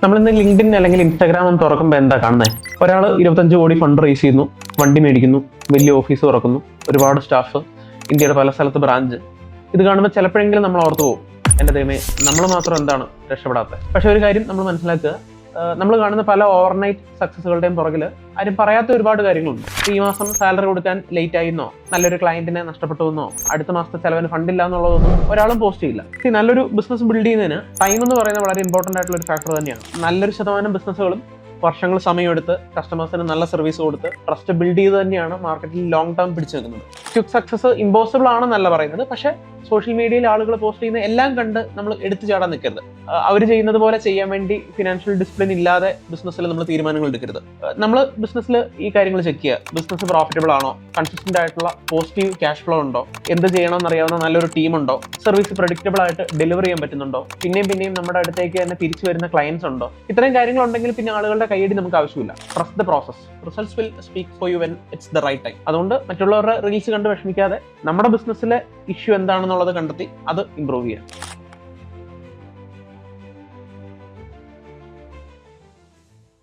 നമ്മൾ ഇന്ന് ലിങ്ക്ഡിൻ അല്ലെങ്കിൽ ഇൻസ്റ്റാഗ്രാം എന്ന് തുറക്കുമ്പോൾ എന്താ കാണുന്നത്? ഒരാൾ 25 കോടി ഫണ്ട് റേസ് ചെയ്യുന്നു, വണ്ടി മേടിക്കുന്നു, വലിയ ഓഫീസ് തുറക്കുന്നു, ഒരുപാട് സ്റ്റാഫ്, ഇന്ത്യയുടെ പല സ്ഥലത്ത് ബ്രാഞ്ച്. ഇത് കാണുമ്പോൾ ചിലപ്പോഴെങ്കിലും നമ്മൾ ഓർത്തു പോകും, എൻ്റെ ദൈവമേ നമ്മൾ മാത്രം എന്താണ് രക്ഷപ്പെടാത്തത്. പക്ഷെ ഒരു കാര്യം നമ്മൾ മനസ്സിലാക്കുക, നമ്മൾ കാണുന്ന പല ഓവർനൈറ്റ് സക്സസുകളുടെയും പുറകിൽ ആരും പറയാത്ത ഒരുപാട് കാര്യങ്ങളുണ്ട്. ഈ മാസം സാലറി കൊടുക്കാൻ ലേറ്റ് ആയിന്നോ, നല്ലൊരു ക്ലയന്റിനെ നഷ്ടപ്പെട്ടു എന്നോ, അടുത്ത മാസത്തെ ചെലവിന് ഫണ്ടില്ല എന്നുള്ളതൊന്നും ഒരാളും പോസ്റ്റ് ചെയ്യില്ല. നല്ലൊരു ബിസിനസ് ബിൽഡ് ചെയ്യുന്നതിന് ടൈം എന്ന് പറയുന്നത് വളരെ ഇമ്പോർട്ടൻ്റ് ആയിട്ടുള്ള ഒരു ഫാക്ടർ തന്നെയാണ്. നല്ലൊരു ശതമാനം ബിസിനസ്സുകളും വർഷങ്ങൾ സമയമെടുത്ത് കസ്റ്റമേഴ്സിന് നല്ല സർവീസ് കൊടുത്ത് ട്രസ്റ്റ് ബിൽഡ് ചെയ്ത് തന്നെയാണ് മാർക്കറ്റിൽ ലോങ് ടേം പിടിച്ചു നിൽക്കുന്നത്. ക്വിക്ക് സക്സസ് ഇമ്പോസിബിൾ ആണെന്നല്ല പറയുന്നത്, പക്ഷേ സോഷ്യൽ മീഡിയയിൽ ആളുകൾ പോസ്റ്റ് ചെയ്യുന്ന എല്ലാം കണ്ട് നമ്മൾ എടുത്തു ചാടാൻ നിൽക്കരുത്. അവർ ചെയ്യുന്നത് പോലെ ചെയ്യാൻ വേണ്ടി ഫിനാൻഷ്യൽ ഡിസിപ്ലിൻ ഇല്ലാതെ ബിസിനസ്സിൽ നമ്മൾ തീരുമാനങ്ങൾ എടുക്കരുത്. നമ്മൾ ബിസിനസ്സിൽ ഈ കാര്യങ്ങൾ ചെക്ക് ചെയ്യുക. ബിസിനസ് പ്രോഫിറ്റബിൾ ആണോ, കൺസിസ്റ്റന്റ് ആയിട്ടുള്ള പോസിറ്റീവ് ക്യാഷ് ഫ്ലോ ഉണ്ടോ, എന്ത് ചെയ്യണമെന്ന് അറിയാവുന്ന നല്ലൊരു ടീമുണ്ടോ, സർവീസ് പ്രഡിക്റ്റബിൾ ആയിട്ട് ഡെലിവർ ചെയ്യാൻ പറ്റുന്നുണ്ടോ, പിന്നെയും നമ്മുടെ അടുത്തേക്ക് തന്നെ തിരിച്ചു വരുന്ന ക്ലയൻസ് ഉണ്ടോ. ഇത്രയും കാര്യങ്ങളുണ്ടെങ്കിൽ പിന്നെ ആളുകളുടെ കൈയടി നമുക്ക് ആവശ്യമില്ല. Trust the process, results will speak for you when it's the right time. അതുകൊണ്ട് മറ്റുള്ളവരുടെ റീൽസ് കണ്ട് വിഷമിക്കാതെ നമ്മുടെ ബിസിനസ്സിലെ ഇഷ്യൂ എന്താണെന്നുള്ളത് കണ്ടെത്തി അത് ഇംപ്രൂവ് ചെയ്യാം.